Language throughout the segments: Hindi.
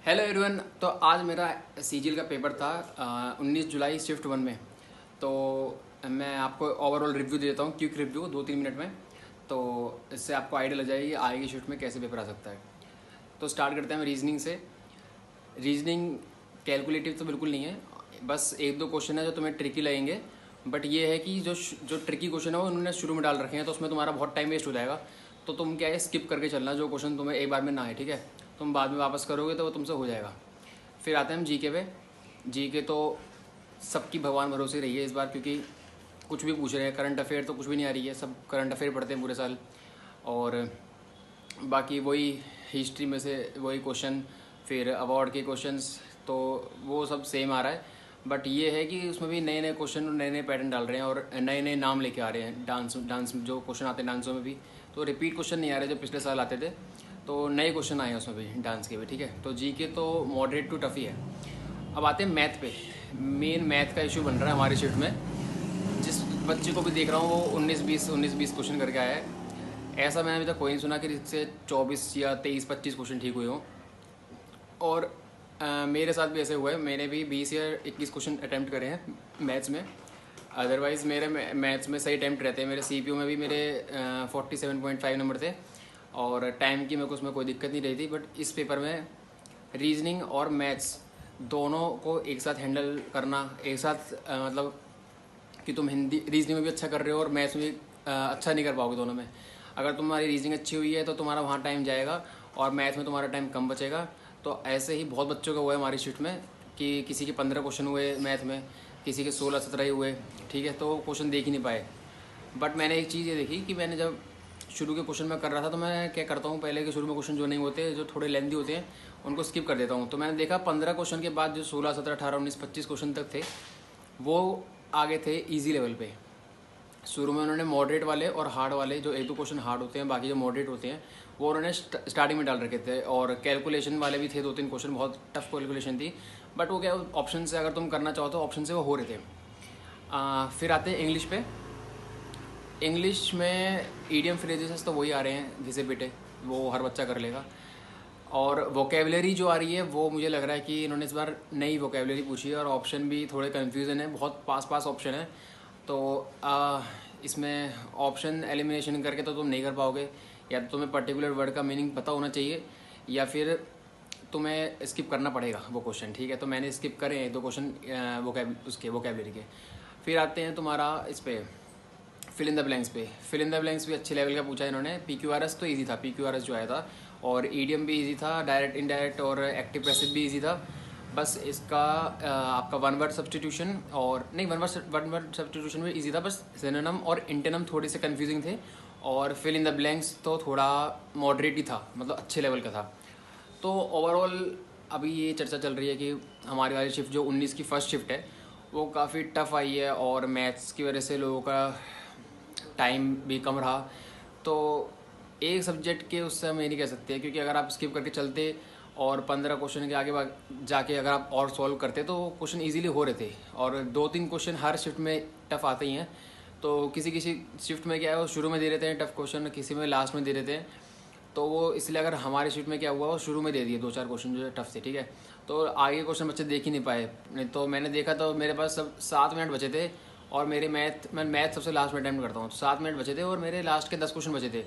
Hello everyone. तो आज मेरा सीजीएल का पेपर था 19 जुलाई शिफ्ट 1 में। तो मैं आपको ओवरऑल रिव्यू दे देता हूँ, क्विक रिव्यू 2-3 मिनट में। तो इससे आपको आइडिया लग जाएगी आगे की शिफ्ट में कैसे पेपर आ सकता है। तो स्टार्ट करते हैं हम रीजनिंग से। रीजनिंग कैलकुलेटिव तो बिल्कुल नहीं है, बस एक दो क्वेश्चन है जो तुम्हें ट्रिकी लगेंगे। बट ये है कि जो ट्रिकी क्वेश्चन है वो उन्होंने शुरू में डाल रखे हैं, तो उसमें तुम्हारा बहुत टाइम वेस्ट हो जाएगा। तो तुम क्या है, स्किप करके चलना जो क्वेश्चन तुम्हें एक बार में ना है, ठीक है। तुम बाद में वापस करोगे तो वो तुमसे हो जाएगा। फिर आते हैं हम जीके पे। जीके तो सबकी भगवान भरोसे रही है इस बार, क्योंकि कुछ भी पूछ रहे हैं। करंट अफेयर तो कुछ भी नहीं आ रही है, सब करंट अफेयर पढ़ते हैं पूरे साल। और बाकी वही हिस्ट्री में से वही क्वेश्चन, फिर अवार्ड के क्वेश्चंस, तो वो सब सेम आ रहा है। बट ये है कि उसमें भी नए नए क्वेश्चन और नए नए पैटर्न डाल रहे हैं और नए नए नाम लेके आ रहे हैं। डांस जो क्वेश्चन आते हैं डांसों में भी, तो रिपीट क्वेश्चन नहीं आ रहे जो पिछले साल आते थे, तो नए क्वेश्चन आए हैं उसमें भी, डांस के भी, ठीक है। तो जीके तो मॉडरेट टू टफ ही है। अब आते हैं मैथ पे। मेन मैथ का इशू बन रहा है हमारी शिफ्ट में। जिस बच्चे को भी देख रहा हूँ वो 19-20 क्वेश्चन करके आया है। ऐसा मैंने अभी तक कोई नहीं सुना कि जिससे 24 या 23-25 क्वेश्चन ठीक हुए हों। और मेरे साथ भी ऐसे हुआ है, मैंने भी 20 या 21 क्वेश्चन अटैम्प्ट करे हैं मैथ्स में। अदरवाइज़ मेरे मैथ्स में सही अटैम्प्ट रहते हैं। मेरे सीपीयू में भी मेरे 47.5 नंबर थे और टाइम की मेरे को उसमें कोई दिक्कत नहीं रही थी। बट इस पेपर में रीजनिंग और मैथ्स दोनों को एक साथ हैंडल करना, एक साथ मतलब कि तुम हिंदी रीजनिंग में भी अच्छा कर रहे हो और मैथ्स में भी अच्छा नहीं कर पाओगे दोनों में। अगर तुम्हारी रीजनिंग अच्छी हुई है तो तुम्हारा वहाँ टाइम जाएगा और मैथ में तुम्हारा टाइम कम बचेगा। तो ऐसे ही बहुत बच्चों का हुआ है हमारी शिफ्ट में कि किसी के 15 क्वेश्चन हुए मैथ में, किसी के 16-17 ही हुए, ठीक है। तो क्वेश्चन देख ही नहीं पाए। बट मैंने एक चीज़ ये देखी कि मैंने जब शुरू के क्वेश्चन में कर रहा था तो मैं क्या करता हूँ, पहले के शुरू में क्वेश्चन जो नहीं होते, जो थोड़े लेंथी होते हैं, उनको स्किप कर देता हूँ। तो मैंने देखा 15 क्वेश्चन के बाद जो 16, 17, 18, 19, 25 क्वेश्चन तक थे वो आगे थे ईजी लेवल पे। शुरू में उन्होंने मॉडरेट वाले और हार्ड वाले, जो एक दो क्वेश्चन हार्ड होते हैं बाकी जो मॉडरेट होते हैं वो उन्होंने स्टार्टिंग में डाल रखे थे। और कैलकुलेशन वाले भी थे 2-3 क्वेश्चन, बहुत टफ कैलकुलेशन थी। बट वो क्या ऑप्शन से अगर तुम करना चाहो तो ऑप्शन से वो हो रहे थे। फिर आते हैं इंग्लिश पे। इंग्लिश में ईडियम फ्रेजेस तो वही आ रहे हैं घिसे पिटे, वो हर बच्चा कर लेगा। और वोकेबलरी जो आ रही है वो मुझे लग रहा है कि इन्होंने इस बार नई वोकेबलरी पूछी है और ऑप्शन भी थोड़े कन्फ्यूज़न है, बहुत पास ऑप्शन है। तो इसमें ऑप्शन एलिमिनेशन करके तो तुम नहीं कर पाओगे। या तो तुम्हें पर्टिकुलर वर्ड का मीनिंग पता होना चाहिए या फिर तुम्हें स्किप करना पड़ेगा वो क्वेश्चन, ठीक है। तो मैंने स्किप करे एक दो क्वेश्चन उसके वोकेबलरी के। फिर आते हैं तुम्हारा इस पे फिल इन द ब्लैंक्स पे। फिल इन द ब्लैंक्स भी अच्छे लेवल का पूछा है इन्होंने। PQRS तो ईजी था, PQRS जो आया था, और ईडियम भी ईजी था, डायरेक्ट इनडायरेक्ट और एक्टिव पैसिव भी ईजी था। बस इसका आपका वन वर्ड सब्सटीट्यूशन और नहीं, वन वर्ड सब्सटीट्यूशन भी ईजी था, बस सिनोनिम और इंटोनिम थोड़े से कन्फ्यूजिंग थे। और फिल इन द ब्लैंक्स तो थोड़ा मॉडरेट ही था, मतलब अच्छे लेवल का था। तो ओवरऑल अभी ये चर्चा चल रही है कि हमारी वाली शिफ्ट जो 19 की फर्स्ट शिफ्ट है वो काफ़ी टफ आई है और मैथ्स की वजह से लोगों का टाइम भी कम रहा। तो एक सब्जेक्ट के उससे हम ये नहीं कह सकते, क्योंकि अगर आप स्किप करके चलते और 15 क्वेश्चन के आगे जाके अगर आप और सॉल्व करते तो क्वेश्चन इजीली हो रहे थे। और 2-3 क्वेश्चन हर शिफ्ट में टफ आते ही हैं। तो किसी किसी शिफ्ट में क्या है वो शुरू में दे देते हैं टफ क्वेश्चन, किसी में लास्ट में दे देते हैं। तो वो इसलिए अगर हमारे शिफ्ट में क्या हुआ वो शुरू में दे दिए 2-4 क्वेश्चन जो टफ थे, ठीक है। तो आगे क्वेश्चन बच्चे देख ही नहीं पाए। नहीं तो मैंने देखा तो मेरे पास सब 7 मिनट बचे थे और मेरे मैं मैथ सबसे लास्ट में अटैम्प्ट करता हूँ, तो 7 मिनट बचे थे और मेरे लास्ट के 10 क्वेश्चन बचे थे।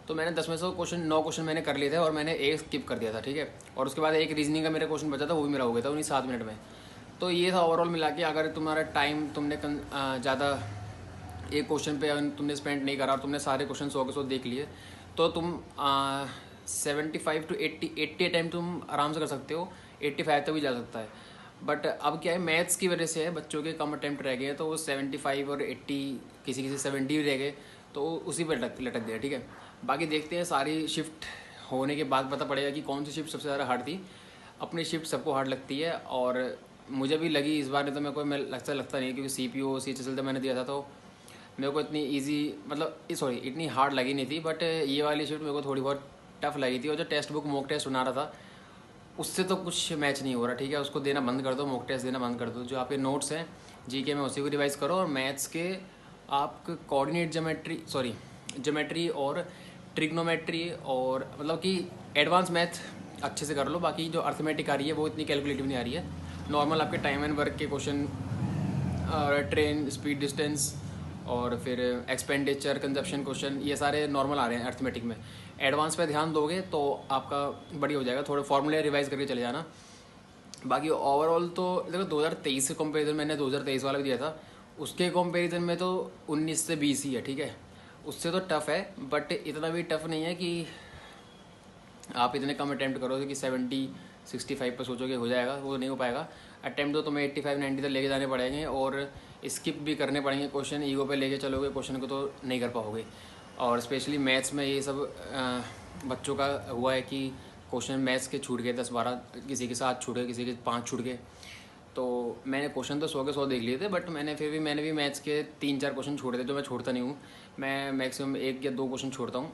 तो मैंने 10 में से 9 क्वेश्चन मैंने कर लिए थे और मैंने एक स्किप कर दिया था, ठीक है। और उसके बाद एक रीजनिंग का मेरा क्वेश्चन बचा था, वो भी मेरा हो गया था उन्हीं 7 मिनट में। तो ये था ओवरऑल मिला के। अगर तुम्हारा टाइम तुमने ज़्यादा एक क्वेश्चन पे तुमने स्पेंड नहीं करा और तुमने सारे क्वेश्चन 100 के 100 देख लिए तो तुम 75 to 80 अटैम्प्ट तुम आराम से कर सकते हो। 85 तक भी जा सकता है। बट अब क्या है, मैथ्स की वजह से है बच्चों के कम अटैम्प्ट रह गए हैं, तो वो 75 और 80, किसी 70 भी रह गए, तो उसी पर लटक गया, ठीक है। बाकी देखते हैं सारी शिफ्ट होने के बाद पता पड़ेगा कि कौन सी शिफ्ट सबसे ज़्यादा हार्ड थी। अपनी शिफ्ट सबको हार्ड लगती है और मुझे भी लगी इस बार, नहीं तो मेरे को लगता नहीं, क्योंकि CPO CHSL तो मैंने दिया था तो मेरे को इतनी ईजी मतलब इतनी हार्ड लगी नहीं थी। बट ये वाली शिफ्ट मेरे को थोड़ी बहुत टफ लगी थी। और जो टेक्स्ट बुक मॉक टेस्ट बना रहा था उससे तो कुछ मैच नहीं हो रहा, ठीक है। उसको देना बंद कर दो, मॉक टेस्ट देना बंद कर दो। जो आपके नोट्स हैं GK में उसी को रिवाइज करो। और मैथ्स के आप कोऑर्डिनेट ज्योमेट्री और ट्रिग्नोमेट्री और मतलब कि एडवांस मैथ अच्छे से कर लो। बाकी जो अर्थमेटिक आ रही है वो इतनी कैलकुलेटिव नहीं आ रही है, नॉर्मल आपके टाइम एंड वर्क के क्वेश्चन, ट्रेन स्पीड डिस्टेंस और फिर एक्सपेंडिचर कंजप्शन क्वेश्चन, ये सारे नॉर्मल आ रहे हैं अर्थमेटिक में। एडवांस पे ध्यान दोगे तो आपका बढ़िया हो जाएगा, थोड़े फॉर्मूले रिवाइज करके चले जाना। बाकी ओवरऑल तो देखो 2023 के कंपेरिजन, मैंने 2023 वाला भी दिया था, उसके कंपेरिजन में तो 19 से 20 ही है, ठीक है। उससे तो टफ है, बट इतना भी टफ नहीं है कि आप इतने कम अटैम्प्ट करोगे कि 70-65 पर सोचोगे हो जाएगा, वो नहीं हो पाएगा। अटैम्प्ट तो तुम्हें 85-90 तक लेके जाने पड़ेंगे, और स्किप भी करने पड़ेंगे क्वेश्चन। ईगो पे लेके चलोगे क्वेश्चन को तो नहीं कर पाओगे। और स्पेशली मैथ्स में ये सब बच्चों का हुआ है कि क्वेश्चन मैथ्स के छूट गए 10-12, किसी के 7 छूट गए, किसी के 5 छूट गए। तो मैंने क्वेश्चन तो 100 के 100 देख लिए थे, बट मैंने भी मैथ्स के 3-4 क्वेश्चन छोड़े थे, जो मैं छोड़ता नहीं हूँ। मैं मैक्सिमम 1 या 2 क्वेश्चन छोड़ता हूँ,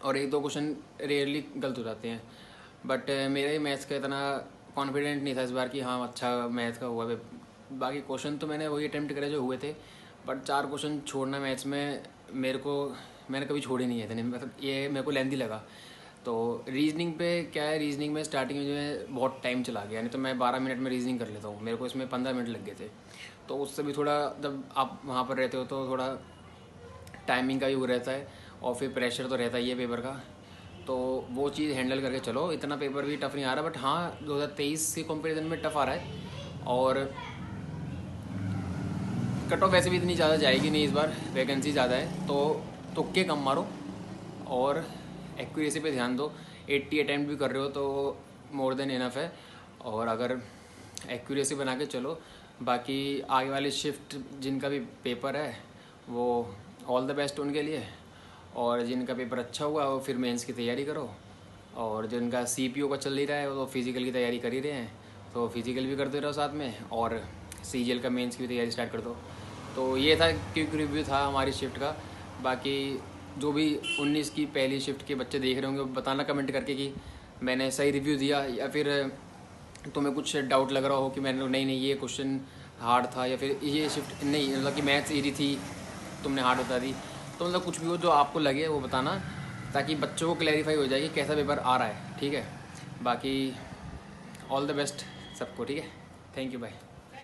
और 1-2 क्वेश्चन रेयरली गलत हो जाते हैं। बट मेरा ही मैथ्स का इतना कॉन्फिडेंट नहीं था इस बार कि हाँ अच्छा मैथ्स का हुआ है। बाकी क्वेश्चन तो मैंने वही अटैम्प्ट करे जो हुए थे, बट 4 क्वेश्चन छोड़ना मैथ्स में मैंने कभी छोड़े नहीं है इतने, मतलब ये मेरे को लेंथी लगा। तो रीजनिंग पे क्या है, रीजनिंग में स्टार्टिंग में जो है बहुत टाइम चला गया, नहीं तो मैं 12 मिनट में रीजनिंग कर लेता हूँ, मेरे को इसमें 15 मिनट लग गए थे। तो उससे भी थोड़ा, जब आप वहाँ पर रहते हो तो थोड़ा टाइमिंग का भी वो रहता है, और फिर प्रेशर तो रहता ही है पेपर का। तो वो चीज़ हैंडल करके चलो, इतना पेपर भी टफ नहीं आ रहा। बट हाँ 2023 के कंपेरिजन में टफ आ रहा है, और कट ऑफ वैसे भी इतनी ज़्यादा जाएगी नहीं इस बार, वैकेंसी ज़्यादा है, तो तुक्के कम मारो और एक्यूरेसी पे ध्यान दो। 80 अटैम्प्ट भी कर रहे हो तो मोर देन इनफ है, और अगर एक्यूरेसी बना के चलो। बाकी आगे वाली शिफ्ट जिनका भी पेपर है वो ऑल द बेस्ट उनके लिए, और जिनका पेपर अच्छा हुआ वो फिर मेंस की तैयारी करो, और जिनका CPO का चल ही रहा है वो तो फिज़िकल की तैयारी कर ही रहे हैं, तो फिज़िकल भी करते रहो साथ में, और CGL का मेंस की भी तैयारी स्टार्ट कर दो। तो ये था क्विक रिव्यू था हमारी शिफ्ट का। बाकी जो भी 19 की पहली शिफ्ट के बच्चे देख रहे होंगे, बताना कमेंट करके कि मैंने सही रिव्यू दिया, या फिर तुम्हें कुछ डाउट लग रहा हो कि मैंने नहीं ये क्वेश्चन हार्ड था, या फिर ये शिफ्ट नहीं, मतलब कि मैथ्स ईजी थी तुमने हार्ड बता दी। तो मतलब कुछ भी हो जो आपको लगे वो बताना, ताकि बच्चों को क्लैरिफाई हो जाए कि कैसा पेपर आ रहा है, ठीक है। बाकी ऑल द बेस्ट सबको, ठीक है। Thank you, bye.